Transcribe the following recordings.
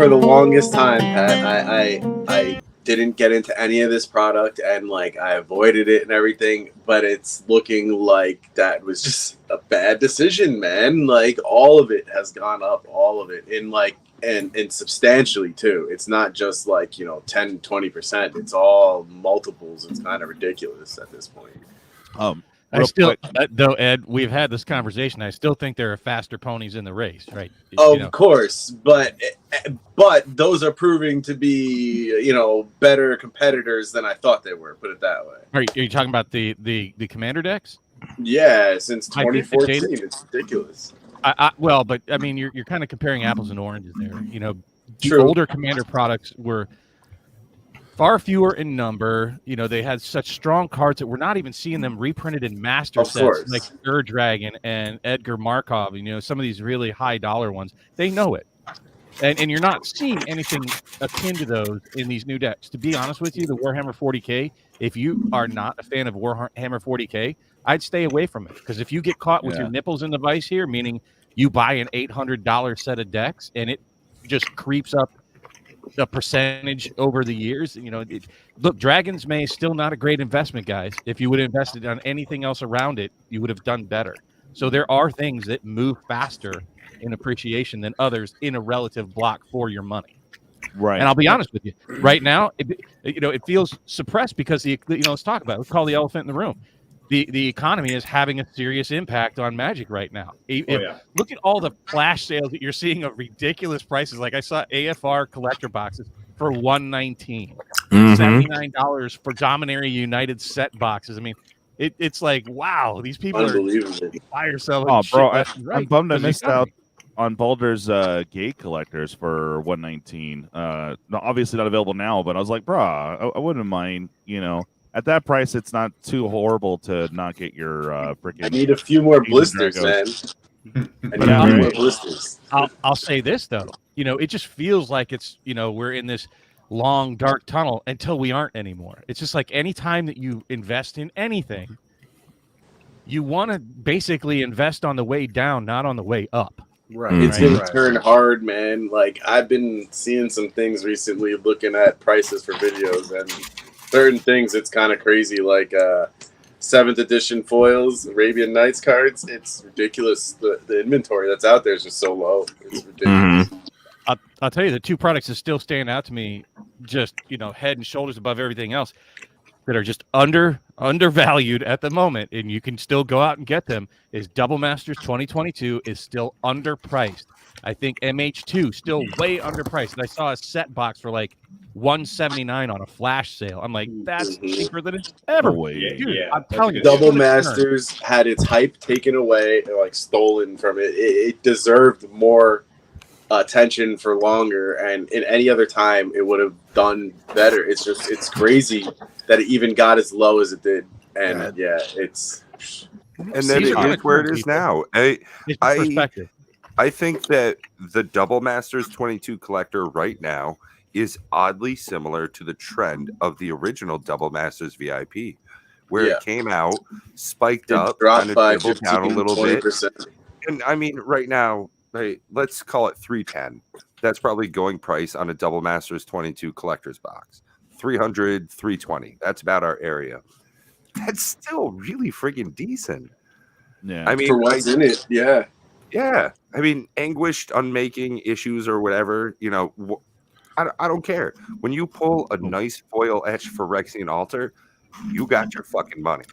for the longest time, Pat, I didn't get into any of this product, and like I avoided it and everything, but it's looking like that was just a bad decision, man. Like all of it has gone up, all of it, in like and substantially too. It's not just like 10-20%. It's all multiples. It's kind of ridiculous at this point. I still, though, Ed, we've had this conversation. I still think there are faster ponies in the race, right? Of course, but those are proving to be, better competitors than I thought they were. Put it that way. Are you talking about the commander decks? Yeah, since 2014, it's ridiculous. Well, but I mean, you're kind of comparing apples and oranges there. True. The older commander products were far fewer in number. They had such strong cards that we're not even seeing them reprinted in master sets like Dragon and Edgar Markov. Some of these really high dollar ones. They know it, and you're not seeing anything akin to those in these new decks. To be honest with you, the Warhammer 40k. If you are not a fan of Warhammer 40k, I'd stay away from it, because if you get caught with your nipples in the vice here, meaning you buy an $800 set of decks and it just creeps up a percentage over the years. Look, Dragon's Maze still not a great investment, guys. If you would have invested on anything else around it, you would have done better. So there are things that move faster in appreciation than others in a relative block for your money. Right. And I'll be honest with you, right now, it feels suppressed because let's talk about it. Let's call the elephant in the room. The economy is having a serious impact on Magic right now. Look at all the flash sales that you're seeing of ridiculous prices. Like I saw AFR collector boxes for $119, $79 for Dominaria United set boxes. I mean, it's like, wow, these people are fire selling. Oh, bro, I'm bummed I missed out on Baldur's Gate collectors for $119. Obviously not available now, but I was like, bro, I wouldn't mind, At that price, it's not too horrible to not get your freaking. I need a few more blisters, man. I need a few more blisters. I'll say this though, it just feels like it's we're in this long dark tunnel until we aren't anymore. It's just like any time that you invest in anything, you want to basically invest on the way down, not on the way up. Right. It's going to turn hard, man. Like I've been seeing some things recently, looking at prices for videos, and certain things, it's kind of crazy, like 7th edition foils, Arabian Nights cards. It's ridiculous. The inventory that's out there is just so low. It's ridiculous. I'll tell you, the two products that still stand out to me, just head and shoulders above everything else, that are just undervalued at the moment, and you can still go out and get them, is Double Masters 2022 is still underpriced. I think MH2 still way underpriced. And I saw a set box for like $179 on a flash sale. I'm like, that's cheaper than it's ever. Dude, I'm telling you, Double Masters had its hype taken away, like stolen from it. It deserved more attention for longer, and in any other time it would have done better. It's crazy that it even got as low as it did, and it's and then it is where it is now. I think that the Double Masters 22 collector right now is oddly similar to the trend of the original Double Masters VIP, where it came out, spiked up, dropped by 15, down a little 20%. bit. And I mean, right now, let's call it 310. That's probably going price on a Double Masters 22 collector's box. 300, 320. That's about our area. That's still really friggin' decent. Yeah. I mean, for what's in it, yeah. I mean, anguished unmaking issues or whatever, I don't care. When you pull a nice foil etch for Phyrexian Altar, you got your fucking money.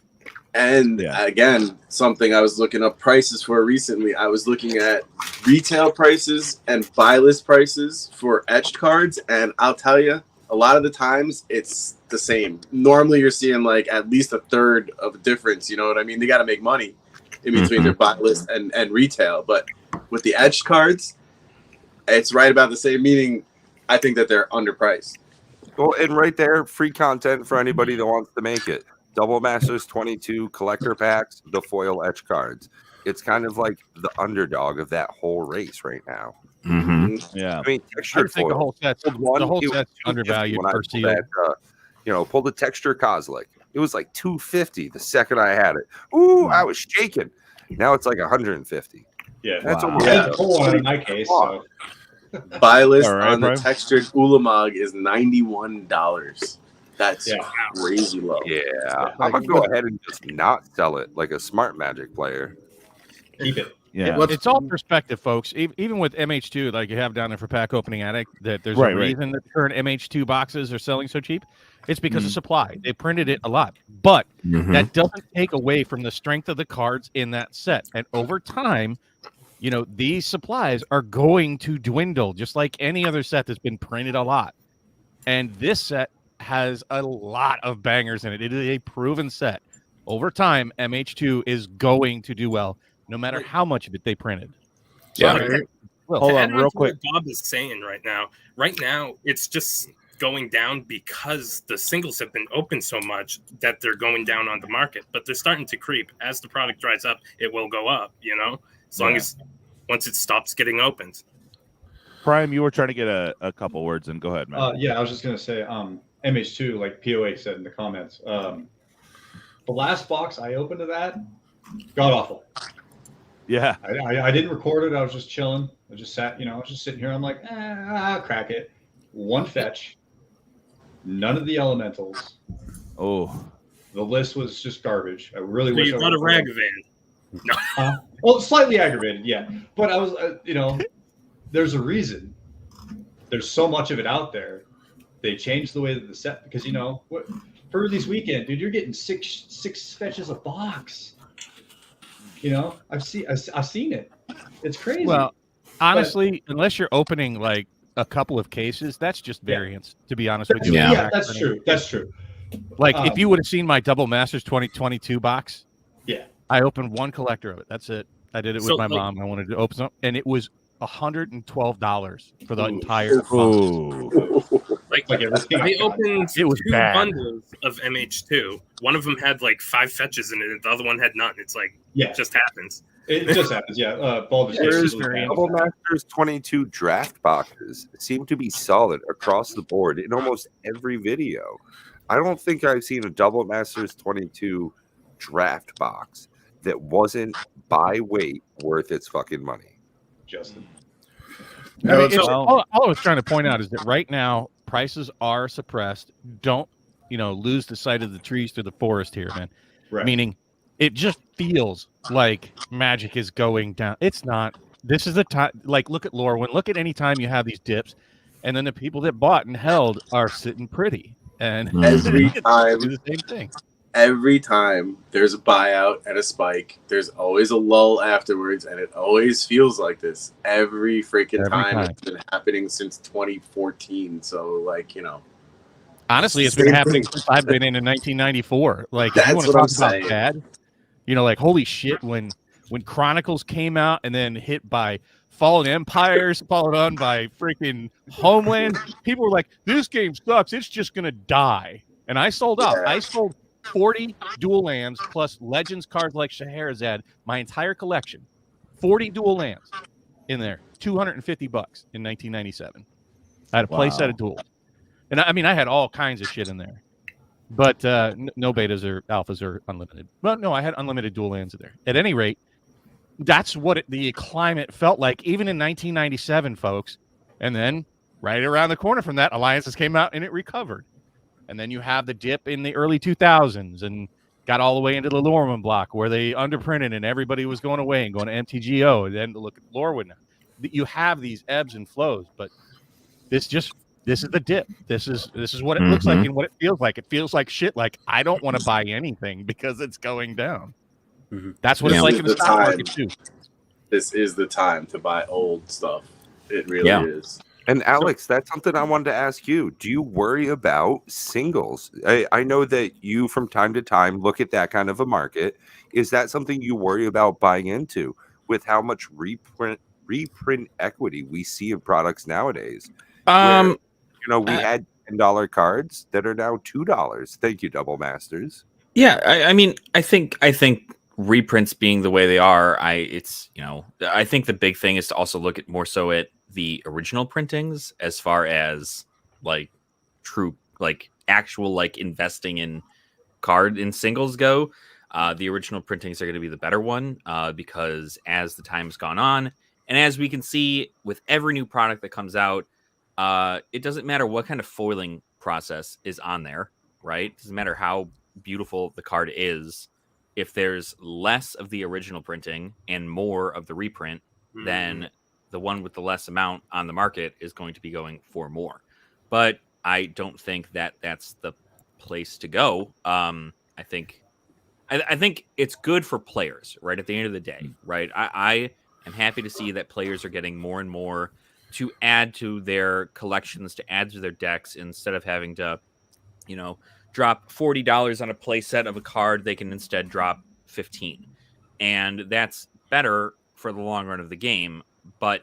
And again, something I was looking up prices for recently. I was looking at retail prices and buy list prices for etched cards, and I'll tell you, a lot of the times it's the same. Normally you're seeing like at least a third of a difference, you know what I mean? They got to make money in between their buy list and retail, but with the etched cards, it's right about the same, meaning I think that they're underpriced. Well, and right there, free content for anybody that wants to make it. Double Masters 22 collector packs, the foil etch cards. It's kind of like the underdog of that whole race right now. Yeah, I mean, texture foil. The whole set's undervalued per seal. Pull the texture Kozilek. It was like $250 the second I had it. Ooh, I was shaking. Now it's like $150. Yeah, that's almost a whole one in my case. So. Buy list All right, on the Brian? textured Ulamog is $91. That's crazy low. Yeah, I'm gonna go ahead and just not sell it like a smart Magic player. Keep it. Yeah, It's all perspective, folks. Even with MH2, like you have down there for Pack Opening Addict, that there's Right, a right. reason that the current MH2 boxes are selling so cheap. It's because of supply. They printed it a lot, but that doesn't take away from the strength of the cards in that set. And over time, you know, these supplies are going to dwindle, just like any other set that's been printed a lot. And this set has a lot of bangers in it. It is a proven set. Over time, MH2 is going to do well, no matter how much of it they printed. Yeah. Hold on, real quick. What Bob is saying right now, it's just going down because the singles have been open so much that they're going down on the market, but they're starting to creep. As the product dries up, it will go up, you know, as long as once it stops getting opened. Prime, you were trying to get a couple words in. Go ahead, man. Yeah, I was just gonna say, MH2, like POA said in the comments, the last box I opened to that, god awful. Yeah, I didn't record it. I was just chilling. I just sat, I was just sitting here. I'm like, I'll crack it. One fetch, none of the elementals. Oh, the list was just garbage. I really So wish you I got a would've- Ragavan. No. Well, slightly aggravated, yeah. But I was, there's a reason. There's so much of it out there. They changed the way that the set, because for release weekend, dude, you're getting six fetches a box. I've seen it. It's crazy. Well, honestly, unless you're opening like a couple of cases, that's just variance. To be honest with you, yeah, that's true. That's true. Like if you would have seen my Double Masters 2022 box, yeah, I opened one collector of it. That's it. I did it with my mom. I wanted to open some, and it was $112 for the entire box. Like I opened it was 2 bad. bundles of MH2. One of them had like 5 fetches in it, and the other one had none. It's like, it just happens. It just happens, yeah. Double Masters 22 draft boxes seem to be solid across the board in almost every video. I don't think I've seen a Double Masters 22 draft box that wasn't by weight worth its fucking money. Justin. All I was trying to point out is that right now prices are suppressed. Don't lose the sight of the trees through the forest here, man. Right. Meaning, it just feels like Magic is going down. It's not. This is the time. Like, look at Lorwyn. Look at any time you have these dips, and then the people that bought and held are sitting pretty. And every time, do the same thing. Every time there's a buyout and a spike, there's always a lull afterwards, and it always feels like this every freaking time. It's been happening since 2014. So, honestly, it's been happening since I've been in 1994. Like, if you want to talk about bad, like, holy shit, when Chronicles came out and then hit by Fallen Empires, followed on by freaking Homeland, people were like, "This game sucks. It's just gonna die." And I sold out. I sold 40 dual lands plus Legends cards like Scheherazade, my entire collection. 40 dual lands in there, $250 in 1997. I had a play set of duels. And I had all kinds of shit in there. But no betas or alphas or unlimited. Well, no, I had unlimited dual lands in there. At any rate, that's what the climate felt like, even in 1997, folks. And then right around the corner from that, Alliances came out and it recovered. And then you have the dip in the early 2000s and got all the way into the Lorwyn block where they underprinted and everybody was going away and going to MTGO. And then look at Lorwyn now. You have these ebbs and flows, but this is the dip. This is what it looks like and what it feels like. It feels like shit. Like, I don't want to buy anything because it's going down. That's what it's like in the stock market too. This is the time to buy old stuff. It really is. And Alex, that's something I wanted to ask you. Do you worry about singles? I know that you from time to time look at that kind of a market. Is that something you worry about buying into with how much reprint equity we see in products nowadays? Where, we had $10 cards that are now $2. Thank you, Double Masters. Yeah, I think reprints being the way they are, I think the big thing is to also look at more so at the original printings as far as like true, like actual, like investing in card in singles go. The original printings are going to be the better one because as the time's gone on And as we can see with every new product that comes out, it doesn't matter what kind of foiling process is on there, right? It doesn't matter how beautiful the card is. If there's less of the original printing and more of the reprint, then the one with the less amount on the market is going to be going for more. But I don't think that that's the place to go. I think it's good for players, right? At the end of the day, right? I am happy to see that players are getting more and more to add to their collections, to add to their decks, instead of having to, drop $40 on a play set of a card. They can instead drop 15, and that's better for the long run of the game. But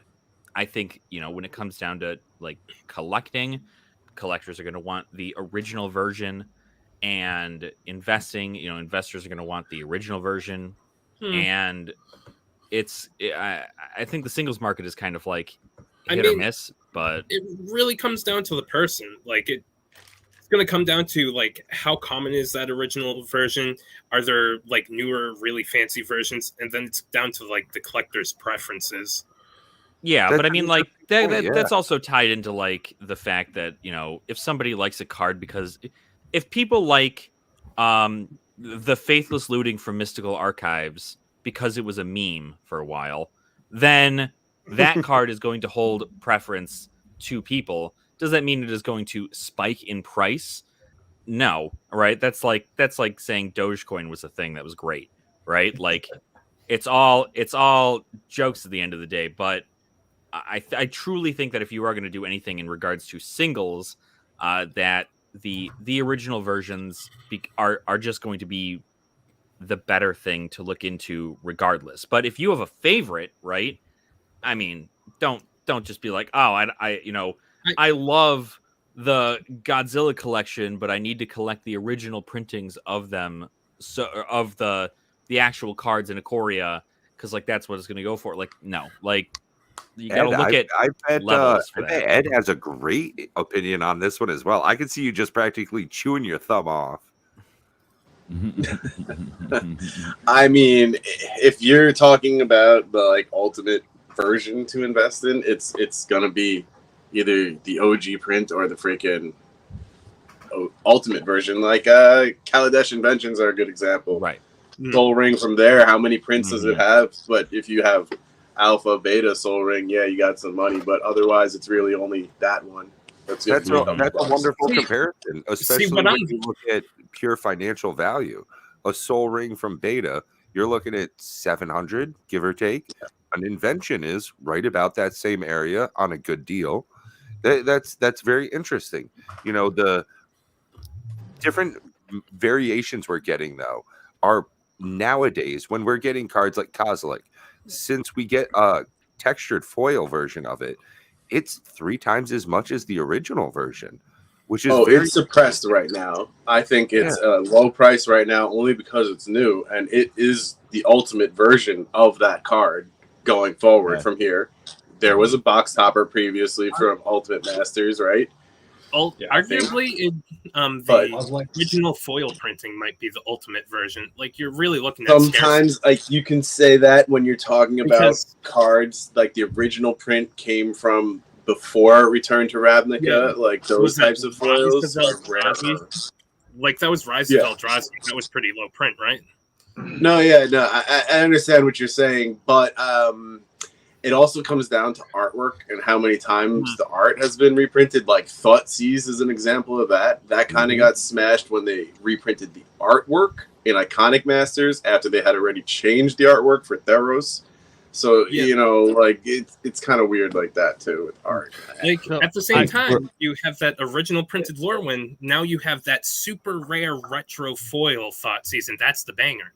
I think, when it comes down to like collecting, collectors are going to want the original version, and investing, investors are going to want the original version. And I think the singles market is kind of like hit or miss, but it really comes down to the person. Like it's going to come down to like how common is that original version? Are there like newer, really fancy versions? And then it's down to like the collector's preferences. Yeah, but I mean, like that's also tied into like the fact that if somebody likes a card, because if people like the Faithless Looting from Mystical Archives because it was a meme for a while, then that card is going to hold preference to people. Does that mean it is going to spike in price? No, right? That's like saying Dogecoin was a thing that was great, right? Like it's all jokes at the end of the day. But I truly think that if you are going to do anything in regards to singles, that the original versions are just going to be the better thing to look into regardless. But if you have a favorite, right? I mean, don't just be like, oh, I love the Godzilla collection, but I need to collect the original printings of them, so of the actual cards in Ikoria, because like that's what it's going to go for. Like, no, like you got to look at levels for that. Ed has a great opinion on this one as well. I can see you just practically chewing your thumb off. I mean, if you're talking about the like ultimate version to invest in, it's gonna be either the OG print or the freaking ultimate version. Like Kaladesh Inventions are a good example. Right. Soul Ring from there, how many prints does it have? But if you have Alpha, Beta, Soul Ring, yeah, you got some money. But otherwise, it's really only that one. That's a wonderful comparison, especially when you look at pure financial value. A Soul Ring from Beta, you're looking at 700, give or take. An Invention is right about that same area on a good deal. That's very interesting. The different variations we're getting though are nowadays when we're getting cards like Kozilek. Since we get a textured foil version of it, it's 3 times as much as the original version, which is it's suppressed right now. I think it's a low price right now only because it's new, and it is the ultimate version of that card going forward from here. There was a box topper previously from Ultimate Masters, right? Arguably, the original foil printing might be the ultimate version. Like you're really looking at sometimes like you can say that when you're talking about cards like the original print came from before Return to Ravnica, like those types of foils are rare. Like that was Rise of Eldrazi. That was pretty low print, right? No, I understand what you're saying, but it also comes down to artwork and how many times the art has been reprinted. Like Thoughtseize is an example of that. That kind of got smashed when they reprinted the artwork in Iconic Masters after they had already changed the artwork for Theros. So, like it's kind of weird like that too with art. Like at the same time, you have that original printed Lorwyn. Now you have that super rare retro foil Thoughtseize, and that's the banger.